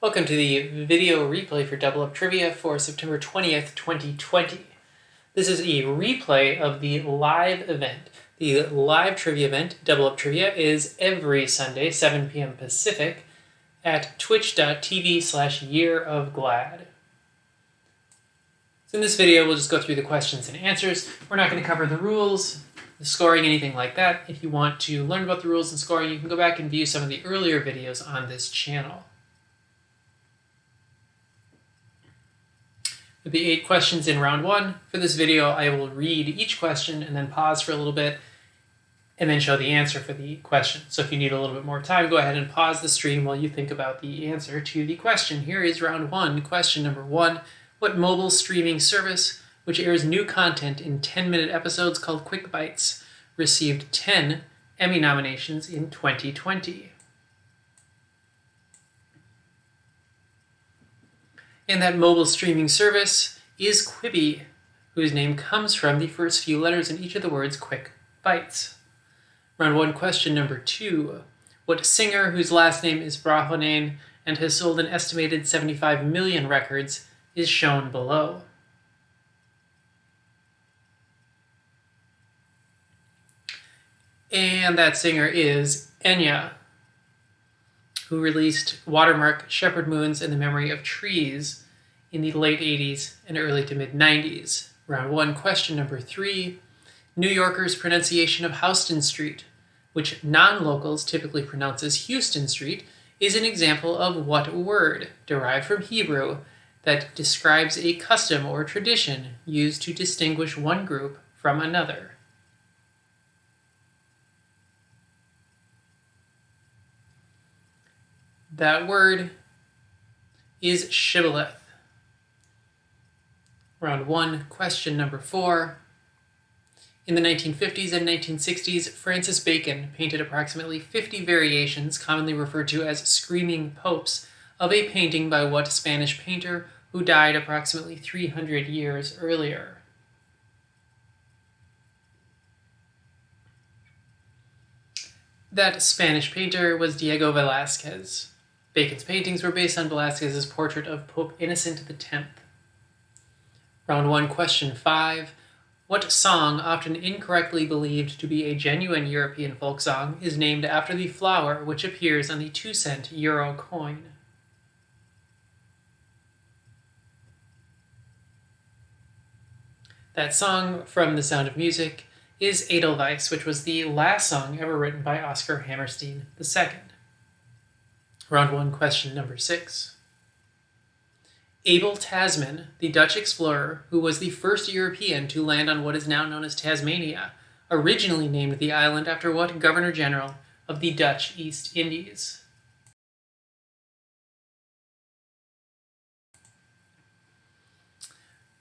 Welcome to the video replay for Double Up Trivia for September 20th, 2020. This is a replay of the live event. The live trivia event, Double Up Trivia, is every Sunday, 7 p.m. Pacific, at twitch.tv/yearofglad. So in this video, we'll just go through the questions and answers. We're not going to cover the rules, the scoring, anything like that. If you want to learn about the rules and scoring, you can go back and view some of the earlier videos on this channel. With the 8 questions in round 1, for this video I will read each question and then pause for a little bit and then show the answer for the question. So if you need a little bit more time, go ahead and pause the stream while you think about the answer to the question. Here is round 1, question number 1. What mobile streaming service, which airs new content in 10-minute episodes called Quick Bites, received 10 Emmy nominations in 2020? And that mobile streaming service is Quibi, whose name comes from the first few letters in each of the words Quick Bites. Round 1, question number 2. What singer, whose last name is Brahonen and has sold an estimated 75 million records, is shown below? And that singer is Enya, who released Watermark, Shepherd Moons, and the Memory of Trees in the late 80s and early to mid 90s. Round 1, question number 3. New Yorkers' pronunciation of Houston Street, which non-locals typically pronounce as Houston Street, is an example of what word, derived from Hebrew, that describes a custom or tradition used to distinguish one group from another? That word is shibboleth. Round 1, question number 4. In the 1950s and 1960s, Francis Bacon painted approximately 50 variations, commonly referred to as screaming popes, of a painting by what Spanish painter who died approximately 300 years earlier? That Spanish painter was Diego Velázquez. Bacon's paintings were based on Velázquez's portrait of Pope Innocent X. Round 1, question 5. What song, often incorrectly believed to be a genuine European folk song, is named after the flower which appears on the 2-cent euro coin? That song from The Sound of Music is Edelweiss, which was the last song ever written by Oscar Hammerstein II. Round 1, question number 6. Abel Tasman, the Dutch explorer who was the first European to land on what is now known as Tasmania, originally named the island after what Governor-General of the Dutch East Indies?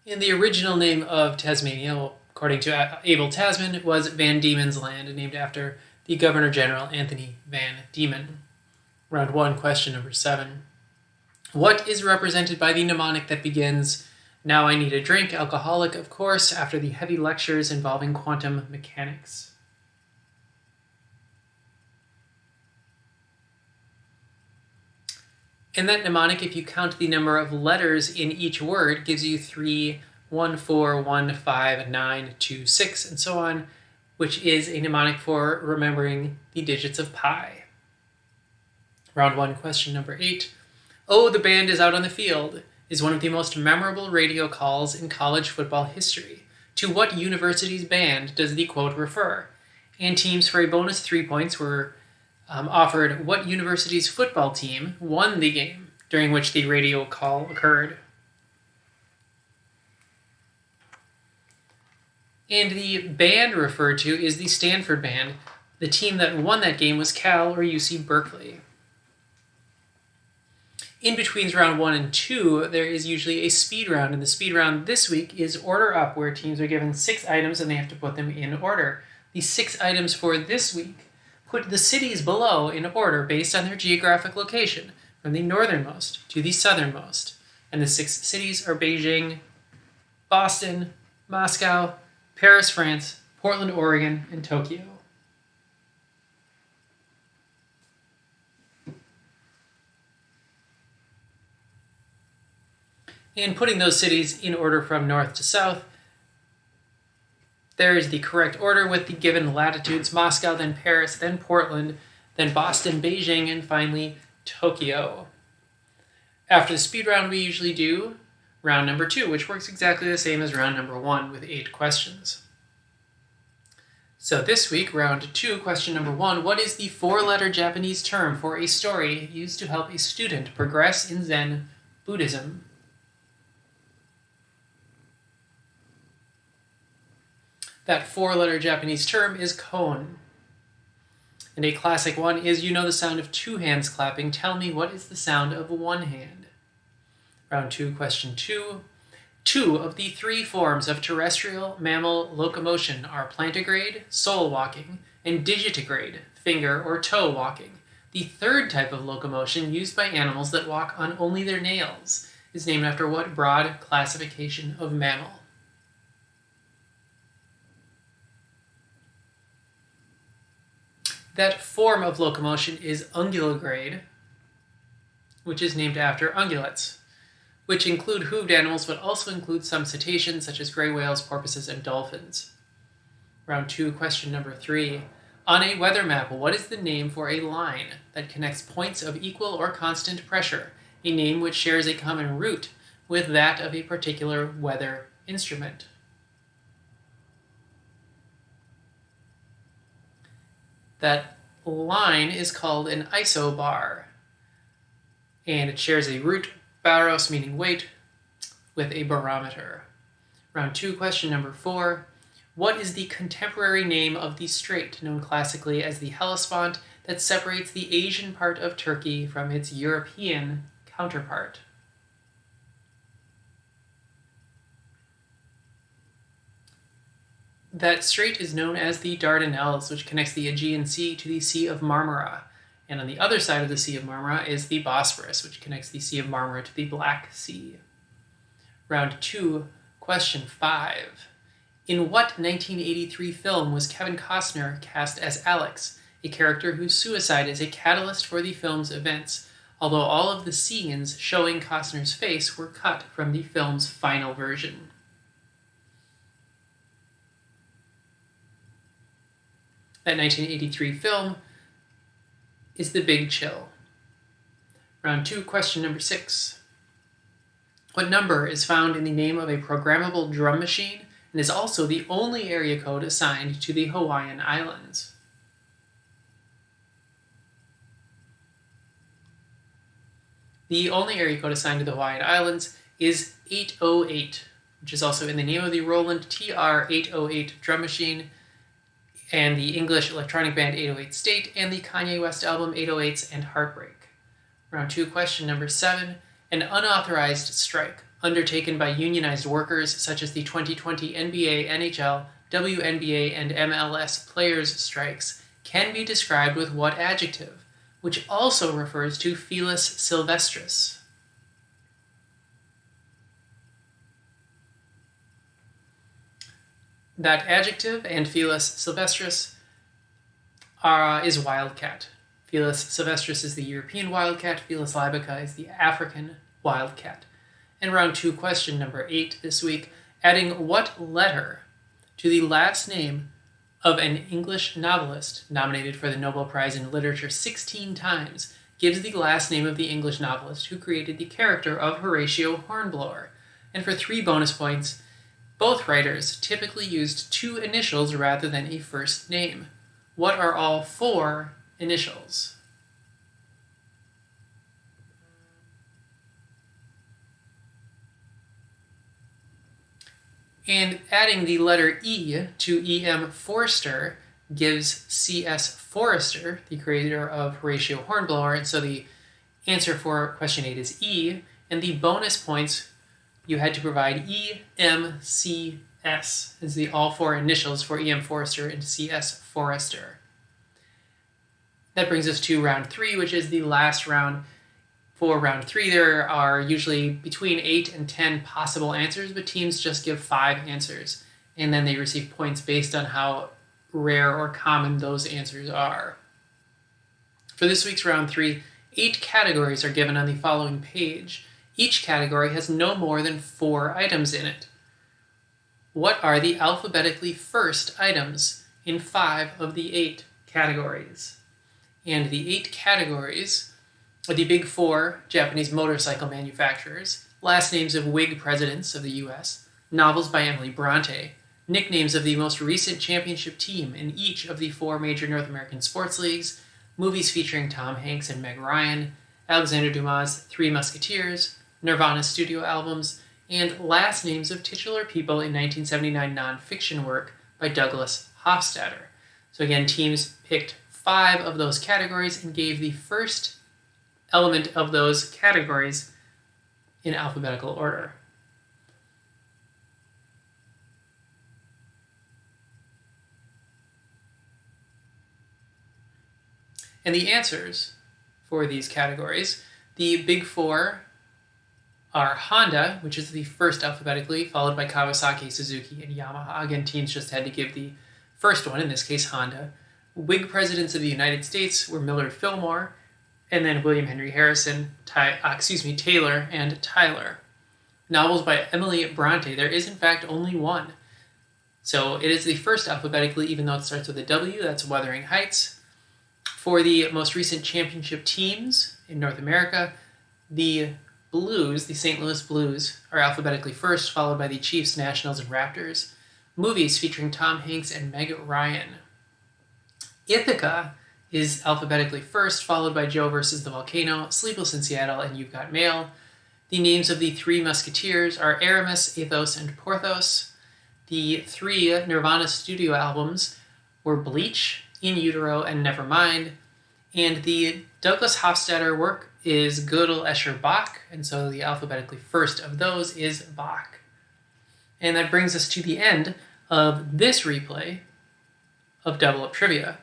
And the original name of Tasmania, according to Abel Tasman, was Van Diemen's Land, named after the Governor-General Anthony Van Diemen. Round 1, question number 7. What is represented by the mnemonic that begins, "Now I need a drink," alcoholic, of course, after the heavy lectures involving quantum mechanics? And that mnemonic, if you count the number of letters in each word, gives you 3, 1, 4, 1, 5, 9, 2, 6, and so on, which is a mnemonic for remembering the digits of pi. Round 1, question number 8. "Oh, the band is out on the field" is one of the most memorable radio calls in college football history. To what university's band does the quote refer? And teams for a bonus 3 points were offered what university's football team won the game during which the radio call occurred? And the band referred to is the Stanford Band. The team that won that game was Cal or UC Berkeley. In between round 1 and 2, there is usually a speed round, and the speed round this week is Order Up, where teams are given 6 items and they have to put them in order. The 6 items for this week put the cities below in order based on their geographic location, from the northernmost to the southernmost. And the 6 cities are Beijing, Boston, Moscow, Paris, France, Portland, Oregon, and Tokyo. And putting those cities in order from north to south, there is the correct order with the given latitudes: Moscow, then Paris, then Portland, then Boston, Beijing, and finally Tokyo. After the speed round, we usually do round number 2, which works exactly the same as round number 1 with 8 questions. So this week, round 2, question number 1, what is the 4-letter Japanese term for a story used to help a student progress in Zen Buddhism? That 4-letter Japanese term is koan. And a classic one is, you know the sound of 2 hands clapping. Tell me, what is the sound of 1 hand? Round 2, question 2. 2 of the 3 forms of terrestrial mammal locomotion are plantigrade, sole walking, and digitigrade, finger or toe walking. The 3rd type of locomotion used by animals that walk on only their nails is named after what broad classification of mammal? That form of locomotion is unguligrade, which is named after ungulates, which include hooved animals but also include some cetaceans such as gray whales, porpoises, and dolphins. Round 2, question number 3. On a weather map, what is the name for a line that connects points of equal or constant pressure, a name which shares a common root with that of a particular weather instrument? That line is called an isobar, and it shares a root, baros meaning weight, with a barometer. Round 2, question number 4. What is the contemporary name of the strait, known classically as the Hellespont, that separates the Asian part of Turkey from its European counterpart? That strait is known as the Dardanelles, which connects the Aegean Sea to the Sea of Marmara. And on the other side of the Sea of Marmara is the Bosphorus, which connects the Sea of Marmara to the Black Sea. Round 2, question 5. In what 1983 film was Kevin Costner cast as Alex, a character whose suicide is a catalyst for the film's events, although all of the scenes showing Costner's face were cut from the film's final version? That 1983 film is The Big Chill. Round 2, question number 6. What number is found in the name of a programmable drum machine and is also the only area code assigned to the Hawaiian Islands? The only area code assigned to the Hawaiian Islands is 808, which is also in the name of the Roland TR-808 drum machine, and the English electronic band 808 State, and the Kanye West album 808s and Heartbreak. Round 2, question number 7. An unauthorized strike undertaken by unionized workers such as the 2020 NBA, NHL, WNBA, and MLS players' strikes can be described with what adjective, which also refers to Felis Silvestris? That adjective and Felis Silvestris is wildcat. Felis silvestris is the European wildcat. Felis libica is the African wildcat. And round 2, question number 8 this week, adding what letter to the last name of an English novelist nominated for the Nobel Prize in Literature 16 times gives the last name of the English novelist who created the character of Horatio Hornblower? And for 3 bonus points, both writers typically used 2 initials rather than a first name. What are all 4 initials? And adding the letter E to E.M. Forster gives C.S. Forester, the creator of Horatio Hornblower, and so the answer for question 8 is E, and the bonus points you had to provide E.M.C.S. as the all 4 initials for E.M. Forster and C.S. Forester. That brings us to round 3, which is the last round. For round 3, there are usually between 8 and 10 possible answers, but teams just give 5 answers, and then they receive points based on how rare or common those answers are. For this week's round 3, 8 categories are given on the following page. Each category has no more than 4 items in it. What are the alphabetically first items in 5 of the 8 categories? And the 8 categories are the big 4 Japanese motorcycle manufacturers, last names of Whig presidents of the US, novels by Emily Bronte, nicknames of the most recent championship team in each of the 4 major North American sports leagues, movies featuring Tom Hanks and Meg Ryan, Alexander Dumas' Three Musketeers, Nirvana studio albums, and last names of titular people in 1979 nonfiction work by Douglas Hofstadter. So again, teams picked 5 of those categories and gave the first element of those categories in alphabetical order. And the answers for these categories, the big 4 are Honda, which is the first alphabetically, followed by Kawasaki, Suzuki, and Yamaha. Again, teams just had to give the first one, in this case Honda. Whig presidents of the United States were Millard Fillmore, and then William Henry Harrison, Taylor, and Tyler. Novels by Emily Bronte, there is in fact only one. So it is the first alphabetically, even though it starts with a W, that's Wuthering Heights. For the most recent championship teams in North America, the Blues, the St. Louis Blues, are alphabetically first, followed by the Chiefs, Nationals, and Raptors. Movies featuring Tom Hanks and Meg Ryan. Ithaca is alphabetically first, followed by Joe versus the Volcano, Sleepless in Seattle, and You've Got Mail. The names of the 3 Musketeers are Aramis, Athos, and Porthos. The 3 Nirvana studio albums were Bleach, In Utero, and Nevermind. And the Douglas Hofstadter work is Gödel, Escher, Bach, and so the alphabetically first of those is Bach. And that brings us to the end of this replay of Double Up Trivia.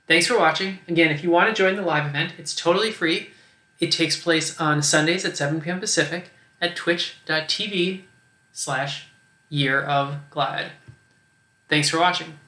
Thanks for watching. Again, if you want to join the live event, it's totally free. It takes place on Sundays at 7 p.m. Pacific at twitch.tv/yearofglad. Thanks for watching.